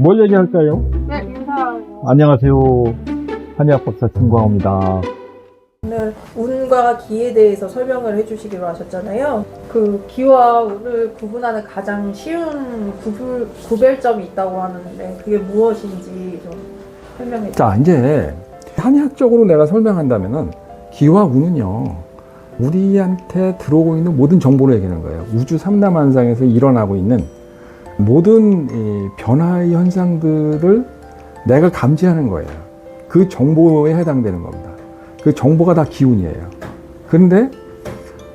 뭘 얘기할까요? 네, 인사하고. 안녕하세요. 한의학박사 김광호입니다. 오늘 운과 기에 대해서 설명을 해주시기로 하셨잖아요. 그 기와 운을 구분하는 가장 쉬운 구별점이 있다고 하는데 그게 무엇인지 좀 설명해 주세요. 자, 이제 한의학적으로 내가 설명한다면은 기와 운은요, 우리한테 들어오고 있는 모든 정보를 얘기하는 거예요. 우주 삼라만상에서 일어나고 있는 모든 이 변화의 현상들을 내가 감지하는 거예요. 그 정보에 해당되는 겁니다. 그 정보가 다 기운이에요. 그런데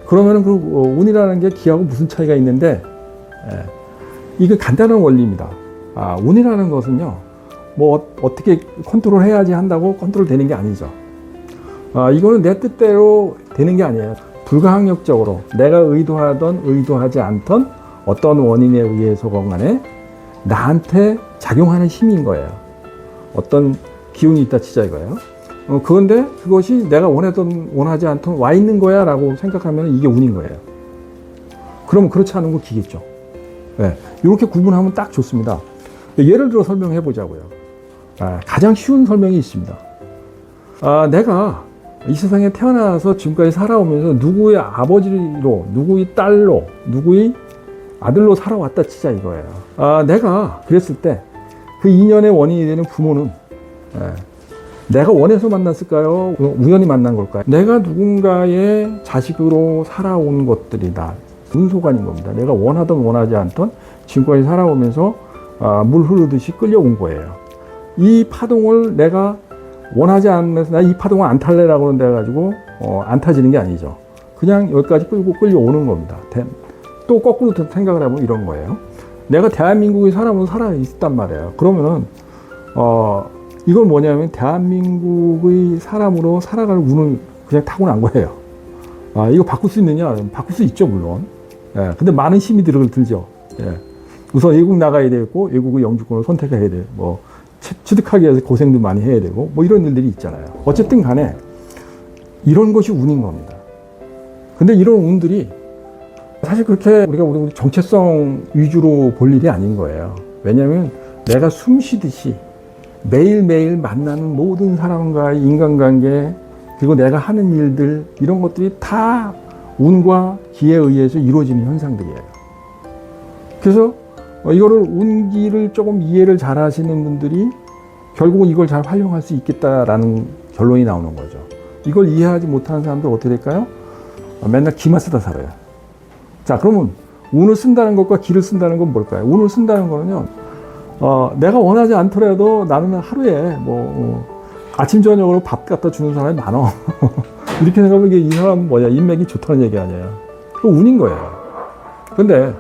그러면은 그 운이라는 게 기하고 무슨 차이가 있는데, 이게 간단한 원리입니다. 운이라는 것은요, 뭐 어떻게 컨트롤 해야지 한다고 컨트롤 되는 게 아니죠. 이거는 내 뜻대로 되는 게 아니에요. 불가항력적으로 내가 의도하던 의도하지 않던 어떤 원인에 의해서건 간에 나한테 작용하는 힘인 거예요. 어떤 기운이 있다 치자 이거예요. 그런데 그것이 내가 원하던 원하지 않던 와 있는 거야 라고 생각하면 이게 운인 거예요. 그러면 그렇지 않은 거 기겠죠. 네, 이렇게 구분하면 딱 좋습니다. 예를 들어 설명해 보자고요. 가장 쉬운 설명이 있습니다. 내가 이 세상에 태어나서 지금까지 살아오면서 누구의 아버지로, 누구의 딸로, 누구의 아들로 살아왔다 치자 이거예요. 내가 그랬을 때 그 인연의 원인이 되는 부모는 내가 원해서 만났을까요? 우연히 만난 걸까요? 내가 누군가의 자식으로 살아온 것들이다. 운소관인 겁니다. 내가 원하든 원하지 않던 지금까지 살아오면서 물 흐르듯이 끌려온 거예요. 이 파동을 내가 원하지 않으면서 나 이 파동을 안 탈래라고 그런데 가지고 안 타지는 게 아니죠. 그냥 여기까지 끌려오는 겁니다. 또 거꾸로 생각을 해보면 이런 거예요. 내가 대한민국의 사람으로 살아있단 말이에요. 그러면은 이걸 뭐냐면 대한민국의 사람으로 살아갈 운을 그냥 타고난 거예요. 이거 바꿀 수 있느냐? 바꿀 수 있죠, 물론. 근데 많은 힘이 들죠. 우선 외국 나가야 되고, 외국의 영주권을 선택해야 돼. 뭐, 취득하기 위해서 고생도 많이 해야 되고, 뭐 이런 일들이 있잖아요. 어쨌든 간에, 이런 것이 운인 겁니다. 근데 이런 운들이 사실 그렇게 우리가 우리 정체성 위주로 볼 일이 아닌 거예요. 왜냐하면 내가 숨 쉬듯이 매일매일 만나는 모든 사람과의 인간관계, 그리고 내가 하는 일들, 이런 것들이 다 운과 기에 의해서 이루어지는 현상들이에요. 그래서 이거를 운기를 조금 이해를 잘 하시는 분들이 결국은 이걸 잘 활용할 수 있겠다라는 결론이 나오는 거죠. 이걸 이해하지 못하는 사람들 어떻게 될까요? 맨날 기만 쓰다 살아요. 자, 그러면 운을 쓴다는 것과 기를 쓴다는 건 뭘까요? 운을 쓴다는 거는요, 내가 원하지 않더라도 나는 하루에 아침 저녁으로 밥 갖다 주는 사람이 많아. 이렇게 생각하면 이게 이 사람은 뭐냐, 인맥이 좋다는 얘기 아니에요. 그 운인 거예요. 근데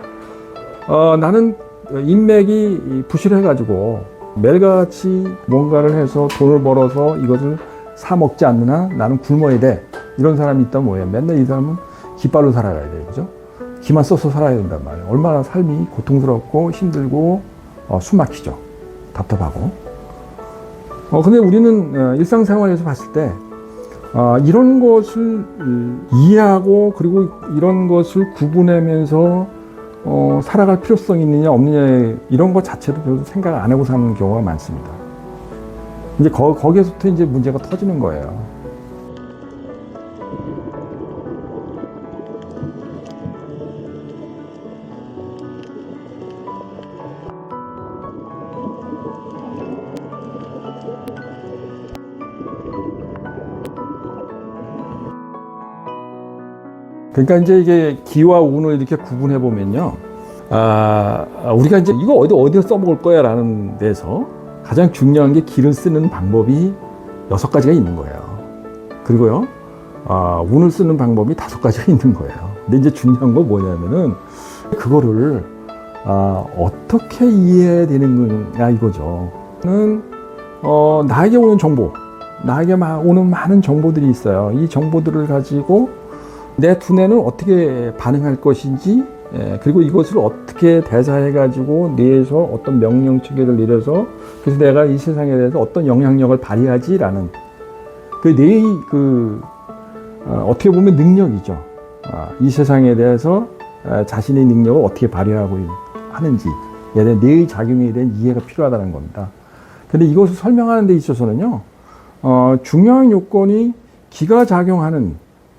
나는 인맥이 부실해가지고 매일같이 뭔가를 해서 돈을 벌어서 이것을 사 먹지 않는 한 나는 굶어야 돼. 이런 사람이 있다면 뭐예요? 맨날 이 사람은 기빨로 살아가야 돼요. 그죠? 기만 써서 살아야 된단 말이에요. 얼마나 삶이 고통스럽고 힘들고 숨 막히죠. 답답하고. 근데 우리는 일상생활에서 봤을 때 이런 것을 이해하고 그리고 이런 것을 구분하면서 살아갈 필요성이 있느냐 없느냐 이런 것 자체도 별로 생각 안 하고 사는 경우가 많습니다. 이제 거기에서부터 이제 문제가 터지는 거예요. 그러니까 이제 이게 기와 운을 이렇게 구분해 보면요, 우리가 이제 이거 어디서 써먹을 거야 라는 데서 가장 중요한 게 기를 쓰는 방법이 6가지가 있는 거예요. 그리고요, 운을 쓰는 방법이 5가지가 있는 거예요. 근데 이제 중요한 건 뭐냐면은 그거를 어떻게 이해해야 되는 거냐 이거죠. 나에게 오는 정보, 나에게 오는 많은 정보들이 있어요. 이 정보들을 가지고 내 두뇌는 어떻게 반응할 것인지, 그리고 이것을 어떻게 대사해가지고 뇌에서 어떤 명령 체계를 내려서 그래서 내가 이 세상에 대해서 어떤 영향력을 발휘하지라는 그 뇌의 어떻게 보면 능력이죠. 이 세상에 대해서 자신의 능력을 어떻게 발휘하고 하는지 뇌의 작용에 대한 이해가 필요하다는 겁니다. 근데 이것을 설명하는 데 있어서는요, 중요한 요건이 기가 작용하는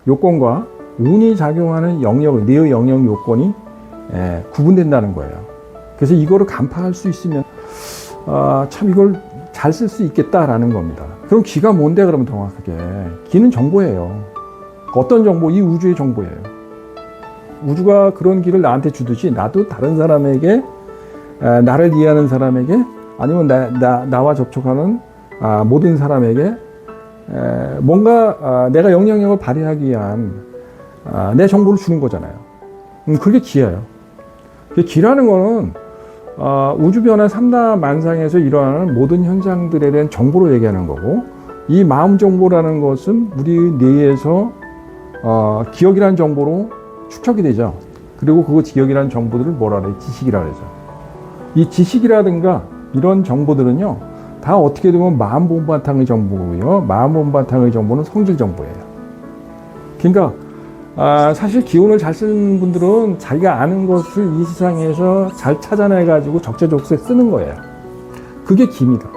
요건과 운이 작용하는 영역, 뇌의 영역 요건이 구분된다는 거예요. 그래서 이거를 간파할 수 있으면 참 이걸 잘 쓸 수 있겠다라는 겁니다. 그럼 기가 뭔데 그러면 정확하게? 기는 정보예요. 어떤 정보? 이 우주의 정보예요. 우주가 그런 기를 나한테 주듯이 나도 다른 사람에게, 나를 이해하는 사람에게, 아니면 나와 접촉하는 모든 사람에게 뭔가 내가 영향력을 발휘하기 위한 내 정보를 주는 거잖아요. 그게 기예요. 기라는 거는 우주 변화 3다 만상에서 일어나는 모든 현상들에 대한 정보를 얘기하는 거고, 이 마음 정보라는 것은 우리 뇌에서 기억이라는 정보로 축적이 되죠. 그리고 그 기억이라는 정보들을 뭐라 그래요? 지식이라 그러죠. 이 지식이라든가 이런 정보들은요, 다 어떻게 보면 마음 본바탕의 정보고요. 마음 본바탕의 정보는 성질 정보예요. 그러니까 사실 기운을 잘 쓰는 분들은 자기가 아는 것을 이 세상에서 잘 찾아내가지고 적재적소에 쓰는 거예요. 그게 기입니다.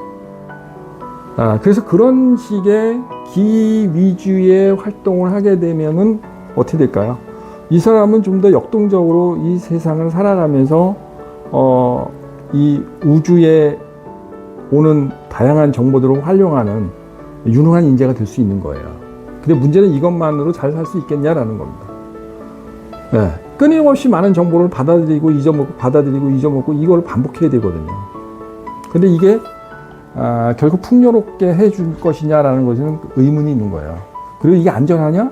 그래서 그런 식의 기 위주의 활동을 하게 되면은 어떻게 될까요? 이 사람은 좀 더 역동적으로 이 세상을 살아가면서 이 우주에 오는 다양한 정보들을 활용하는 유능한 인재가 될 수 있는 거예요. 근데 문제는 이것만으로 잘 살 수 있겠냐라는 겁니다. 네. 끊임없이 많은 정보를 받아들이고 잊어먹고 받아들이고 잊어먹고 이걸 반복해야 되거든요. 근데 이게 결국 풍요롭게 해줄 것이냐라는 것은 의문이 있는 거예요. 그리고 이게 안전하냐?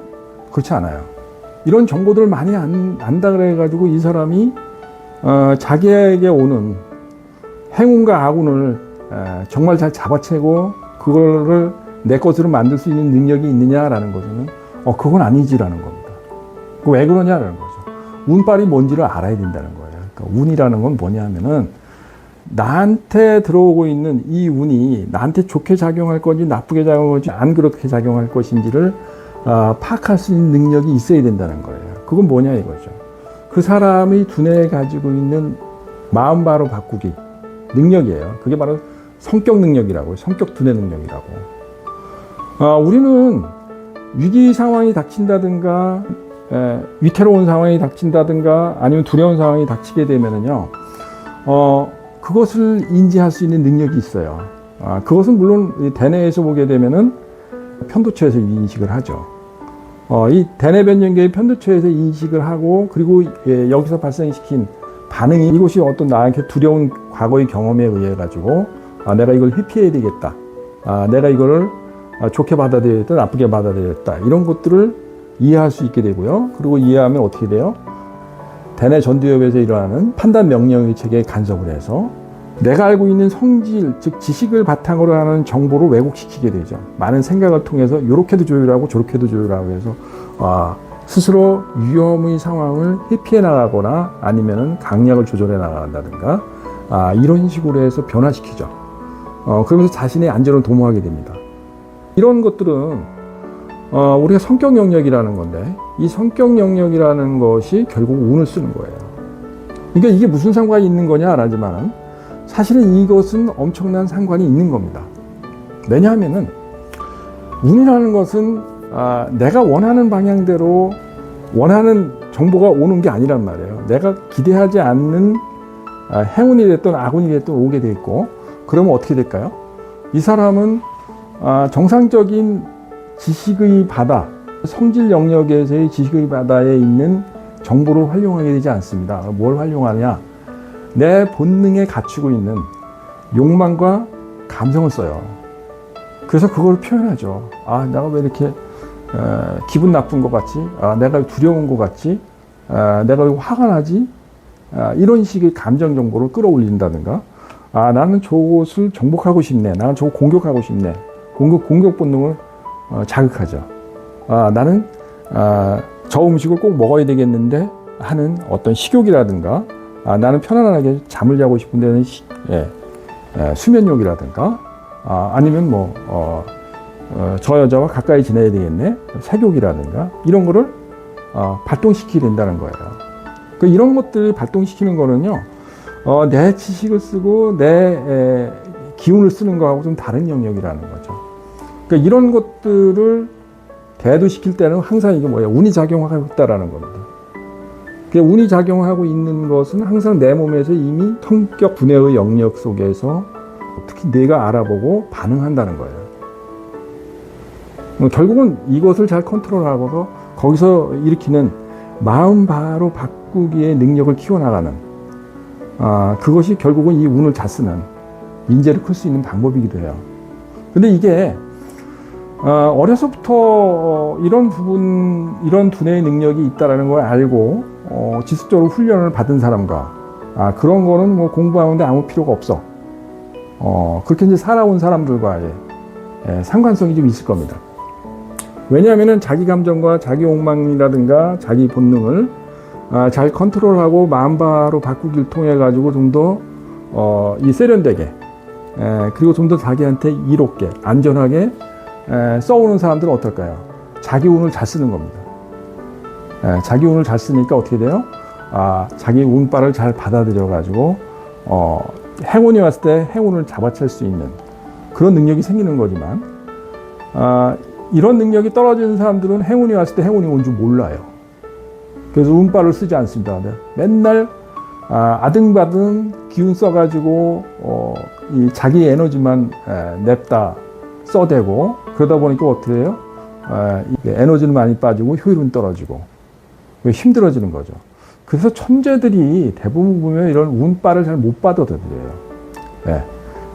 그렇지 않아요. 이런 정보들을 많이 안다 그래가지고 이 사람이 자기에게 오는 행운과 악운을 정말 잘 잡아채고 그거를 내 것으로 만들 수 있는 능력이 있느냐라는 것은 그건 아니지라는 겁니다. 왜 그러냐라는 거죠. 운빨이 뭔지를 알아야 된다는 거예요. 그러니까 운이라는 건 뭐냐 하면은 나한테 들어오고 있는 이 운이 나한테 좋게 작용할 건지 나쁘게 작용할 건지 안 그렇게 작용할 것인지를 파악할 수 있는 능력이 있어야 된다는 거예요. 그건 뭐냐 이거죠. 그 사람의 두뇌에 가지고 있는 마음 바로 바꾸기 능력이에요. 그게 바로 성격 능력이라고요. 성격 두뇌 능력이라고. 우리는 위기 상황이 닥친다든가 위태로운 상황이 닥친다든가 아니면 두려운 상황이 닥치게 되면은요, 그것을 인지할 수 있는 능력이 있어요. 그것은 물론 대뇌에서 보게 되면은 편도체에서 인식을 하죠. 이 대뇌 변연계의 편도체에서 인식을 하고 그리고 여기서 발생시킨 반응이 이것이 어떤 나에게 두려운 과거의 경험에 의해 가지고 내가 이걸 회피해야 되겠다. 내가 이거를 좋게 받아들였다, 나쁘게 받아들였다. 이런 것들을 이해할 수 있게 되고요. 그리고 이해하면 어떻게 돼요? 대뇌 전두엽에서 일어나는 판단 명령의 체계에 간섭을 해서 내가 알고 있는 성질, 즉 지식을 바탕으로 하는 정보를 왜곡시키게 되죠. 많은 생각을 통해서 이렇게도 조율하고 저렇게도 조율하고 해서 스스로 위험의 상황을 회피해 나가거나 아니면은 강약을 조절해 나간다든가 이런 식으로 해서 변화시키죠. 그러면서 자신의 안전을 도모하게 됩니다. 이런 것들은 우리가 성격 영역이라는 건데 이 성격 영역이라는 것이 결국 운을 쓰는 거예요. 그러니까 이게 무슨 상관이 있는 거냐 안 하지만 사실은 이것은 엄청난 상관이 있는 겁니다. 왜냐하면은 운이라는 것은 내가 원하는 방향대로 원하는 정보가 오는 게 아니란 말이에요. 내가 기대하지 않는 행운이 됐든 악운이 됐든 오게 돼 있고 그러면 어떻게 될까요? 이 사람은 정상적인 지식의 바다, 성질 영역에서의 지식의 바다에 있는 정보를 활용하게 되지 않습니다. 뭘 활용하냐? 내 본능에 갖추고 있는 욕망과 감성을 써요. 그래서 그걸 표현하죠. 내가 왜 이렇게 기분 나쁜 것 같지? 내가 두려운 것 같지? 내가 왜 화가 나지? 이런 식의 감정 정보를 끌어올린다든가 나는 저것을 정복하고 싶네. 나는 저거 공격하고 싶네. 공격 본능을 자극하죠. 나는 저 음식을 꼭 먹어야 되겠는데 하는 어떤 식욕이라든가 나는 편안하게 잠을 자고 싶은 데는 수면욕이라든가 아니면 저 여자와 가까이 지내야 되겠네. 색욕이라든가 이런 거를 발동시키게 된다는 거예요. 이런 것들을 발동시키는 거는요, 내 지식을 쓰고 내 기운을 쓰는 거하고 좀 다른 영역이라는 거죠. 그러니까 이런 것들을 대두시킬 때는 항상 이게 뭐예요? 운이 작용하고 있다라는 겁니다. 그러니까 운이 작용하고 있는 것은 항상 내 몸에서 이미 성격 분해의 영역 속에서 특히 내가 알아보고 반응한다는 거예요. 결국은 이것을 잘 컨트롤하고서 거기서 일으키는 마음 바로 바꾸기의 능력을 키워나가는 그것이 결국은 이 운을 잘 쓰는 인재를 클 수 있는 방법이기도 해요. 근데 이게 어려서부터 이런 부분, 이런 두뇌의 능력이 있다는 걸 알고 지속적으로 훈련을 받은 사람과 그런 거는 뭐 공부하는데 아무 필요가 없어. 그렇게 이제 살아온 사람들과의 상관성이 좀 있을 겁니다. 왜냐하면은 자기 감정과 자기 욕망이라든가 자기 본능을 잘 컨트롤하고 마음바로 바꾸기를 통해 가지고 좀 더 이 세련되게 그리고 좀 더 자기한테 이롭게 안전하게 써오는 사람들은 어떨까요? 자기 운을 잘 쓰는 겁니다. 자기 운을 잘 쓰니까 어떻게 돼요? 자기 운빨을 잘 받아들여 가지고 행운이 왔을 때 행운을 잡아챌 수 있는 그런 능력이 생기는 거지만 이런 능력이 떨어지는 사람들은 행운이 왔을 때 행운이 온 줄 몰라요. 그래서 운빨을 쓰지 않습니다. 맨날 아등바등 기운 써가지고 이 자기 에너지만 냅다 써대고 그러다 보니까 어떻게 해요? 에너지는 많이 빠지고 효율은 떨어지고 힘들어지는 거죠. 그래서 천재들이 대부분 보면 이런 운빨을 잘 못 받아들여요.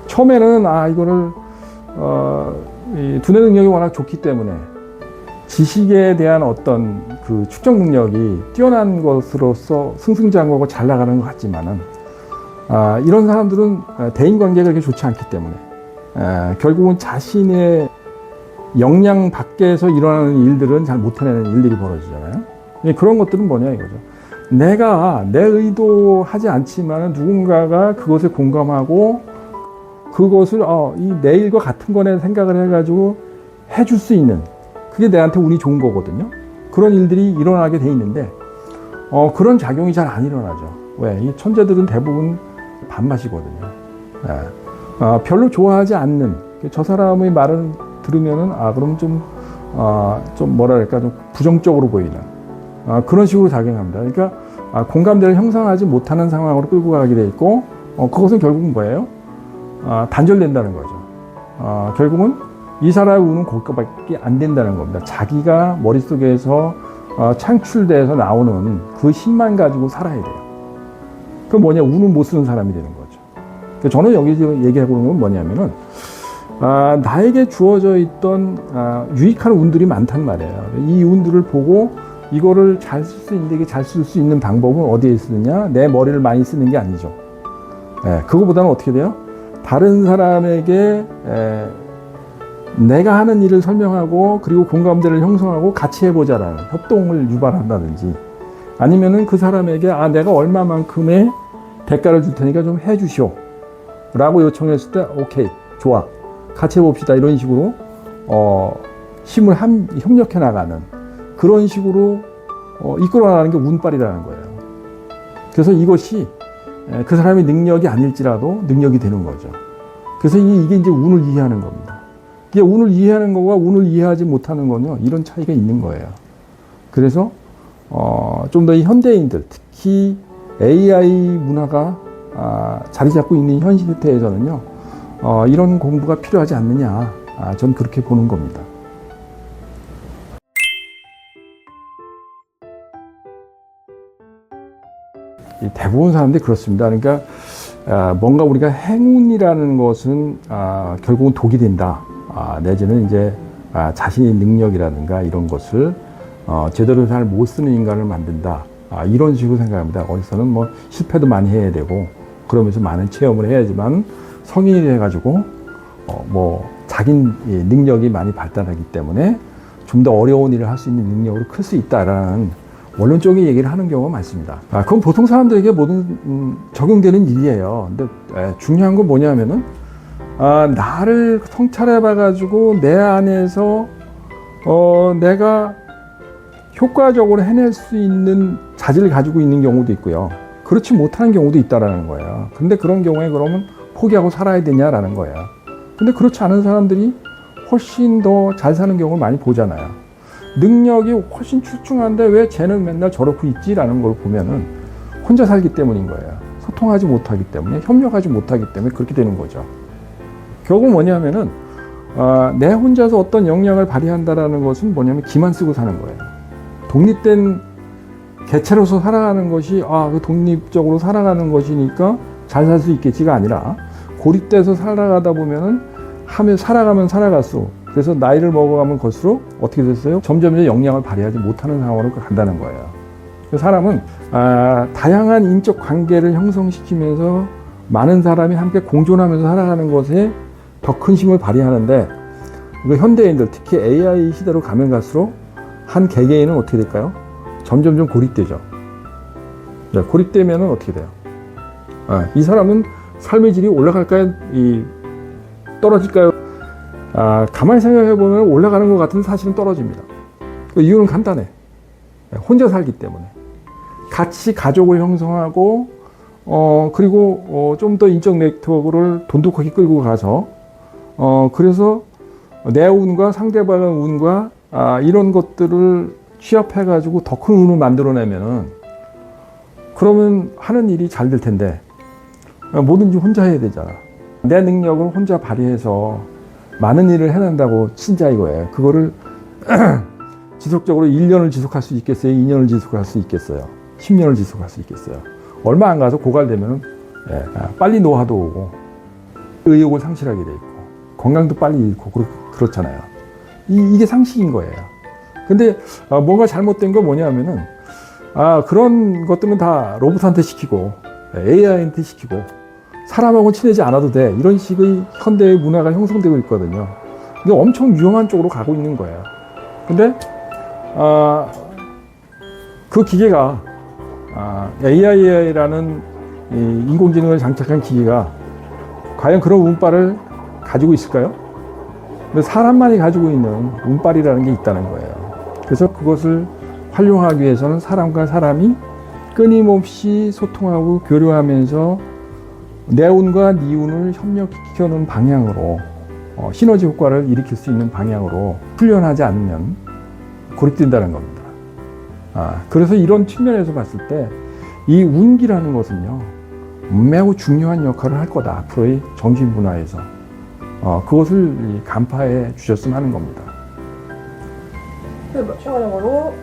처음에는 이거를 이 두뇌 능력이 워낙 좋기 때문에 지식에 대한 어떤 그 축적 능력이 뛰어난 것으로서 승승장구하고 잘 나가는 것 같지만은 이런 사람들은 대인관계가 그렇게 좋지 않기 때문에 결국은 자신의 역량 밖에서 일어나는 일들은 잘 못해내는 일들이 벌어지잖아요. 그런 것들은 뭐냐 이거죠. 내가 내 의도하지 않지만 누군가가 그것에 공감하고 그것을 이 내 일과 같은 거네 생각을 해가지고 해줄 수 있는 그게 내한테 운이 좋은 거거든요. 그런 일들이 일어나게 돼 있는데 그런 작용이 잘 안 일어나죠. 왜? 이 천재들은 대부분 밥맛이거든요. 별로 좋아하지 않는 저 사람의 말을 들으면은 그럼 좀 뭐랄까 좀 부정적으로 보이는 그런 식으로 작용합니다. 그러니까 공감대를 형성하지 못하는 상황으로 끌고 가게 돼 있고 그것은 결국은 뭐예요? 단절된다는 거죠. 결국은 이 사람의 운은 거기까지밖에 안 된다는 겁니다. 자기가 머릿속에서 창출돼서 나오는 그 힘만 가지고 살아야 돼요. 그 뭐냐? 운을 못 쓰는 사람이 되는 거죠. 저는 여기서 얘기하고 있는 건 뭐냐면은 나에게 주어져 있던 유익한 운들이 많단 말이에요. 이 운들을 보고 이거를 잘 쓸 수 있는데 이게 잘 쓸 수 있는 방법은 어디에 쓰느냐? 내 머리를 많이 쓰는 게 아니죠. 그거보다는 어떻게 돼요? 다른 사람에게 내가 하는 일을 설명하고 그리고 공감대를 형성하고 같이 해보자라는 협동을 유발한다든지 아니면은 그 사람에게 내가 얼마만큼의 대가를 줄 테니까 좀 해주시오 라고 요청했을 때 오케이 좋아 같이 해봅시다 이런 식으로 힘을 협력해 나가는 그런 식으로 이끌어 나가는 게 운빨이라는 거예요. 그래서 이것이 그 사람의 능력이 아닐지라도 능력이 되는 거죠. 그래서 이게 이제 운을 이해하는 겁니다. 이게 운을 이해하는 거와 운을 이해하지 못하는 거는요, 이런 차이가 있는 거예요. 그래서 좀 더 이 현대인들, 특히 AI 문화가 자리 잡고 있는 현 시대에서는요, 이런 공부가 필요하지 않느냐, 전 그렇게 보는 겁니다. 대부분 사람들이 그렇습니다. 그러니까 뭔가 우리가 행운이라는 것은 결국은 독이 된다. 내지는 이제 자신의 능력이라든가 이런 것을 제대로 잘 못 쓰는 인간을 만든다. 이런 식으로 생각합니다. 어디서는 뭐 실패도 많이 해야 되고 그러면서 많은 체험을 해야지만 성인이 돼가지고 뭐 자기 능력이 많이 발달하기 때문에 좀 더 어려운 일을 할 수 있는 능력으로 클 수 있다라는 원론적인 얘기를 하는 경우가 많습니다. 그건 보통 사람들에게 모든 적용되는 일이에요. 근데 중요한 건 뭐냐면은 나를 성찰해 봐가지고 내 안에서 내가 효과적으로 해낼 수 있는 자질을 가지고 있는 경우도 있고요. 그렇지 못하는 경우도 있다라는 거예요. 근데 그런 경우에 그러면 포기하고 살아야 되냐라는 거예요. 근데 그렇지 않은 사람들이 훨씬 더 잘 사는 경우를 많이 보잖아요. 능력이 훨씬 출중한데 왜 쟤는 맨날 저러고 있지라는 걸 보면은 혼자 살기 때문인 거예요. 소통하지 못하기 때문에, 협력하지 못하기 때문에 그렇게 되는 거죠. 결국 뭐냐면은 내 혼자서 어떤 역량을 발휘한다라는 것은 뭐냐면 기만 쓰고 사는 거예요. 독립된 개체로서 살아가는 것이 그 독립적으로 살아가는 것이니까 잘 살 수 있겠지가 아니라 고립돼서 살아가다 보면은 살아가면 살아갈수록, 그래서 나이를 먹어가면 갈수록 어떻게 됐어요? 점점 역량을 발휘하지 못하는 상황으로 간다는 거예요. 사람은 다양한 인적 관계를 형성시키면서 많은 사람이 함께 공존하면서 살아가는 것에 더 큰 힘을 발휘하는데, 이거 현대인들, 특히 AI 시대로 가면 갈수록 한 개개인은 어떻게 될까요? 점점 좀 고립되죠. 네, 고립되면 어떻게 돼요? 이 사람은 삶의 질이 올라갈까요? 떨어질까요? 가만히 생각해 보면 올라가는 것 같은 사실은 떨어집니다. 그 이유는 간단해. 혼자 살기 때문에. 같이 가족을 형성하고, 그리고 좀 더 인적 네트워크를 돈독하게 끌고 가서, 그래서 내 운과 상대방의 운과 이런 것들을 취합해가지고 더 큰 운을 만들어내면은, 그러면 하는 일이 잘 될 텐데, 뭐든지 혼자 해야 되잖아. 내 능력을 혼자 발휘해서 많은 일을 해낸다고 친자 이거예요. 그거를 지속적으로 1년을 지속할 수 있겠어요? 2년을 지속할 수 있겠어요? 10년을 지속할 수 있겠어요? 얼마 안 가서 고갈되면 빨리 노화도 오고 의욕을 상실하게 돼 있고 건강도 빨리 잃고 그렇잖아요. 이게 상식인 거예요. 근데 뭔가 잘못된 건 뭐냐면은 그런 것들은 다 로봇한테 시키고 AI한테 시키고 사람하고 친해지 않아도 돼. 이런 식의 현대의 문화가 형성되고 있거든요. 근데 엄청 위험한 쪽으로 가고 있는 거예요. 근데 그 기계가 AI라는 인공지능을 장착한 기계가 과연 그런 운빨을 가지고 있을까요? 근데 사람만이 가지고 있는 운빨이라는 게 있다는 거예요. 그래서 그것을 활용하기 위해서는 사람과 사람이 끊임없이 소통하고 교류하면서 내 운과 네 운을 협력시켜놓은 방향으로 시너지 효과를 일으킬 수 있는 방향으로 훈련하지 않으면 고립된다는 겁니다. 그래서 이런 측면에서 봤을 때 이 운기라는 것은요 매우 중요한 역할을 할 거다. 앞으로의 정신 문화에서 그것을 간파해 주셨으면 하는 겁니다. 추가적으로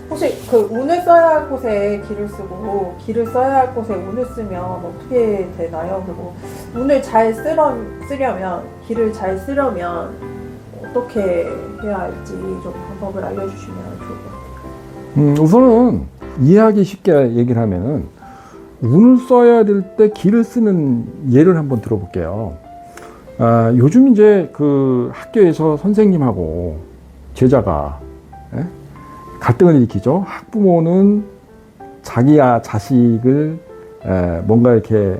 혹시 그 운을 써야 할 곳에 기를 쓰고 기를 써야 할 곳에 운을 쓰면 어떻게 되나요? 그리고 운을 잘 쓰려면 기를 잘 쓰려면 어떻게 해야 할지 좀 방법을 알려주시면 좋을 것 같아요. 우선은 이해하기 쉽게 얘기를 하면은 운을 써야 될 때 기를 쓰는 예를 한번 들어볼게요. 요즘 이제 그 학교에서 선생님하고 제자가 갈등을 일으키죠. 학부모는 자기 자식을 뭔가 이렇게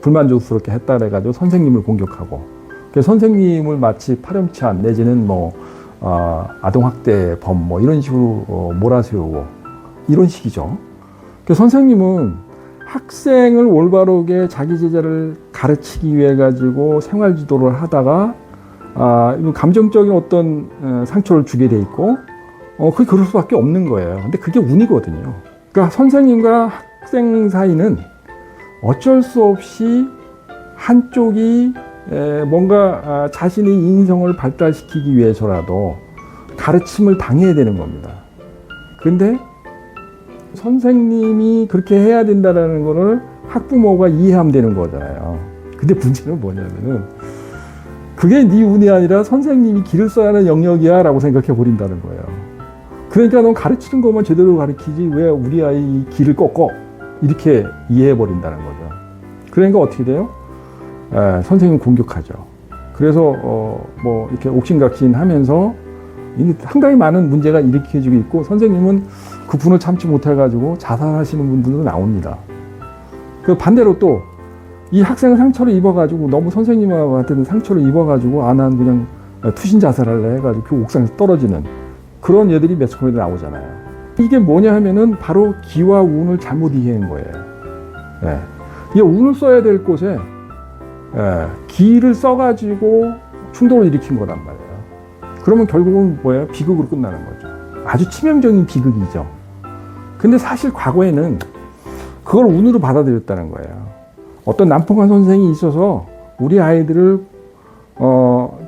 불만족스럽게 했다 그래가지고 선생님을 공격하고, 선생님을 마치 파렴치한 내지는 뭐 아동학대범 뭐 이런 식으로 몰아세우고 이런 식이죠. 선생님은 학생을 올바르게 자기 제자를 가르치기 위해 가지고 생활 지도를 하다가 감정적인 어떤 상처를 주게 돼 있고 그게 그럴 수밖에 없는 거예요. 근데 그게 운이거든요. 그러니까 선생님과 학생 사이는 어쩔 수 없이 한쪽이 뭔가 자신의 인성을 발달시키기 위해서라도 가르침을 당해야 되는 겁니다. 근데 선생님이 그렇게 해야 된다는 거를 학부모가 이해하면 되는 거잖아요. 근데 문제는 뭐냐면은 그게 네 운이 아니라 선생님이 길을 써야 하는 영역이야 라고 생각해 버린다는 거예요. 그러니까 넌 가르치는 것만 제대로 가르치지 왜 우리 아이 길을 꺾어? 이렇게 이해해 버린다는 거죠. 그러니까 어떻게 돼요? 선생님 공격하죠. 그래서 뭐 이렇게 옥신각신 하면서 상당히 많은 문제가 일으켜지고 있고, 선생님은 그 분을 참지 못해가지고 자살하시는 분들도 나옵니다. 그 반대로 또 이 학생은 상처를 입어가지고 너무 선생님한테는 상처를 입어가지고 난 그냥 투신 자살할래 해가지고 그 옥상에서 떨어지는 그런 애들이 매스컴에도 나오잖아요. 이게 뭐냐 하면은 바로 기와 운을 잘못 이해한 거예요. 예. 이 운을 써야 될 곳에 기를 써가지고 충동을 일으킨 거란 말이에요. 그러면 결국은 뭐예요? 비극으로 끝나는 거죠. 아주 치명적인 비극이죠. 근데 사실 과거에는 그걸 운으로 받아들였다는 거예요. 어떤 남풍한 선생이 있어서 우리 아이들을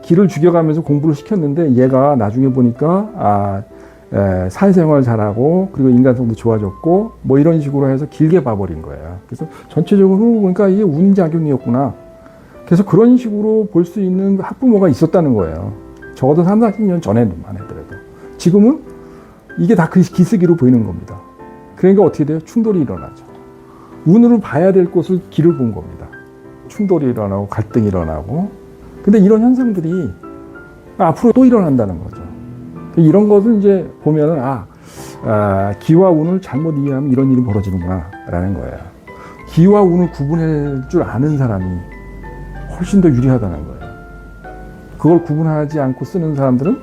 기를 죽여가면서 공부를 시켰는데 얘가 나중에 보니까 사회생활 잘하고 그리고 인간성도 좋아졌고 뭐 이런 식으로 해서 길게 봐버린 거예요. 그래서 전체적으로 보니까 이게 운작용이었구나. 그래서 그런 식으로 볼 수 있는 학부모가 있었다는 거예요. 적어도 3, 40년 전에만 하더라도. 지금은 이게 다 그 기쓰기로 보이는 겁니다. 그러니까 어떻게 돼요? 충돌이 일어나죠. 운으로 봐야 될 곳을 길을 본 겁니다. 충돌이 일어나고 갈등이 일어나고. 근데 이런 현상들이 앞으로 또 일어난다는 거죠. 이런 것을 이제 보면은 기와 운을 잘못 이해하면 이런 일이 벌어지는구나 라는 거예요. 기와 운을 구분할 줄 아는 사람이 훨씬 더 유리하다는 거예요. 그걸 구분하지 않고 쓰는 사람들은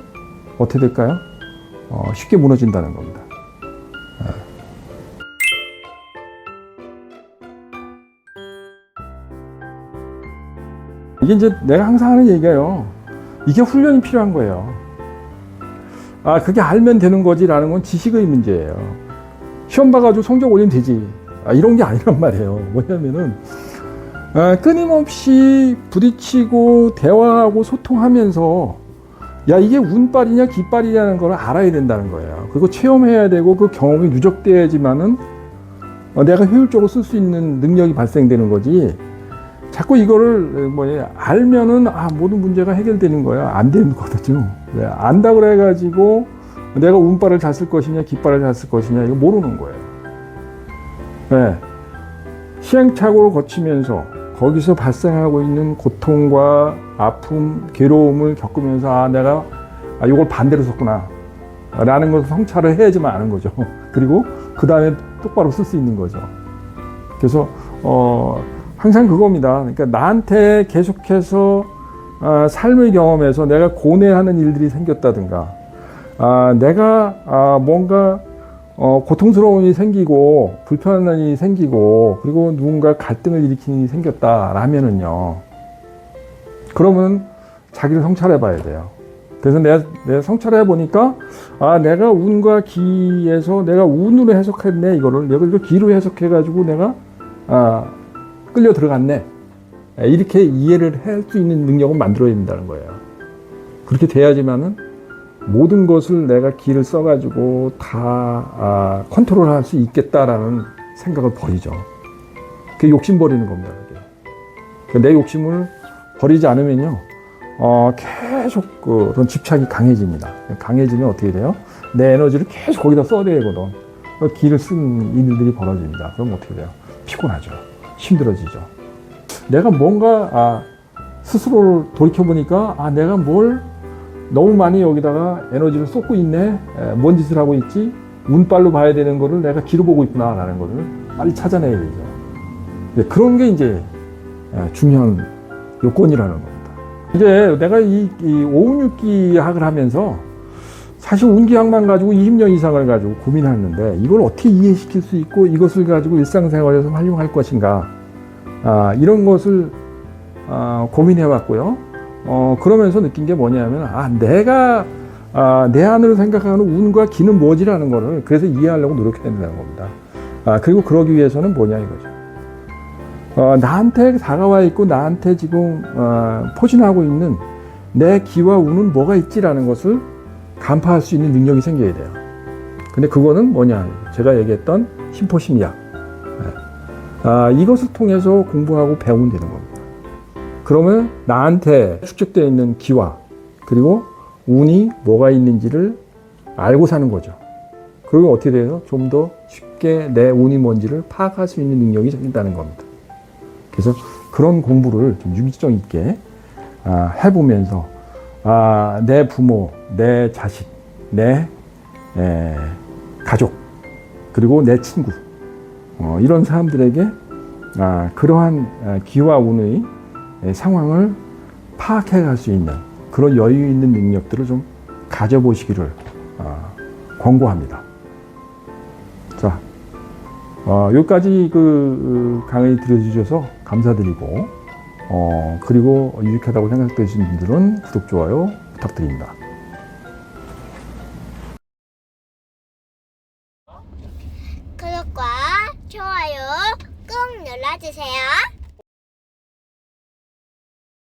어떻게 될까요? 쉽게 무너진다는 겁니다. 이게 이제 내가 항상 하는 얘기예요. 이게 훈련이 필요한 거예요. 그게 알면 되는 거지라는 건 지식의 문제예요. 시험 봐가지고 성적 올리면 되지. 이런 게 아니란 말이에요. 뭐냐면은, 끊임없이 부딪히고 대화하고 소통하면서, 이게 운빨이냐 기빨이냐는 걸 알아야 된다는 거예요. 그리고 체험해야 되고 그 경험이 누적돼야지만은 내가 효율적으로 쓸 수 있는 능력이 발생되는 거지. 자꾸 이거를 알면은 모든 문제가 해결되는 거야. 안 되는 거죠. 안다 그래가지고 내가 운빨을 잘 쓸 것이냐 깃발을 잘 쓸 것이냐 이거 모르는 거예요. 시행착오를 거치면서 거기서 발생하고 있는 고통과 아픔, 괴로움을 겪으면서 내가 이걸 반대로 썼구나 라는 것을 성찰을 해야지만 아는 거죠. 그리고 그 다음에 똑바로 쓸 수 있는 거죠. 그래서 항상 그겁니다. 그러니까 나한테 계속해서 삶의 경험에서 내가 고뇌하는 일들이 생겼다든가, 내가 뭔가 고통스러운 일이 생기고 불편한 일이 생기고 그리고 누군가 갈등을 일으키는 일이 생겼다라면은요. 그러면 자기를 성찰해 봐야 돼요. 그래서 내가 성찰해 보니까 내가 운과 기에서 내가 운으로 해석했네 이거를 내가 이걸 기로 해석해 가지고 내가 끌려 들어갔네. 이렇게 이해를 할 수 있는 능력은 만들어야 된다는 거예요. 그렇게 돼야지만은 모든 것을 내가 기를 써가지고 다 컨트롤 할 수 있겠다라는 생각을 버리죠. 그게 욕심 버리는 겁니다. 그게. 내 욕심을 버리지 않으면요, 계속 그런 집착이 강해집니다. 강해지면 어떻게 돼요? 내 에너지를 계속 거기다 써야 되거든. 기를 쓴 일들이 벌어집니다. 그럼 어떻게 돼요? 피곤하죠. 힘들어지죠. 내가 뭔가 스스로를 돌이켜보니까 내가 뭘 너무 많이 여기다가 에너지를 쏟고 있네. 뭔 짓을 하고 있지? 운빨로 봐야 되는 거를 내가 기로 보고 있구나 라는 거를 빨리 찾아내야 되죠. 그런 게 이제 중요한 요건이라는 겁니다. 이제 내가 이 오운육기학을 하면서 사실 운기학만 가지고 20년 이상을 가지고 고민했는데 이걸 어떻게 이해시킬 수 있고 이것을 가지고 일상생활에서 활용할 것인가, 이런 것을 고민해 왔고요. 그러면서 느낀 게 뭐냐면 내가 내 안으로 생각하는 운과 기는 뭐지라는 거를 그래서 이해하려고 노력해야 된다는 겁니다. 그리고 그러기 위해서는 뭐냐 이거죠. 나한테 다가와 있고 나한테 지금 포진하고 있는 내 기와 운은 뭐가 있지라는 것을 간파할 수 있는 능력이 생겨야 돼요. 근데 그거는 뭐냐, 제가 얘기했던 심포심리학, 이것을 통해서 공부하고 배우면 되는 겁니다. 그러면 나한테 축적되어 있는 기와 그리고 운이 뭐가 있는지를 알고 사는 거죠. 그리고 어떻게 돼요? 좀 더 쉽게 내 운이 뭔지를 파악할 수 있는 능력이 생긴다는 겁니다. 그래서 그런 공부를 좀 유기성 있게 해보면서 내 부모, 내 자식, 내 가족, 그리고 내 친구, 이런 사람들에게 그러한 기와 운의 상황을 파악해 갈 수 있는 그런 여유 있는 능력들을 좀 가져보시기를 권고합니다. 자, 여기까지 강의 들어주셔서 감사드리고, 그리고 유익하다고 생각되시는 분들은 구독, 좋아요 부탁드립니다. 구독과 좋아요 꾹 눌러주세요.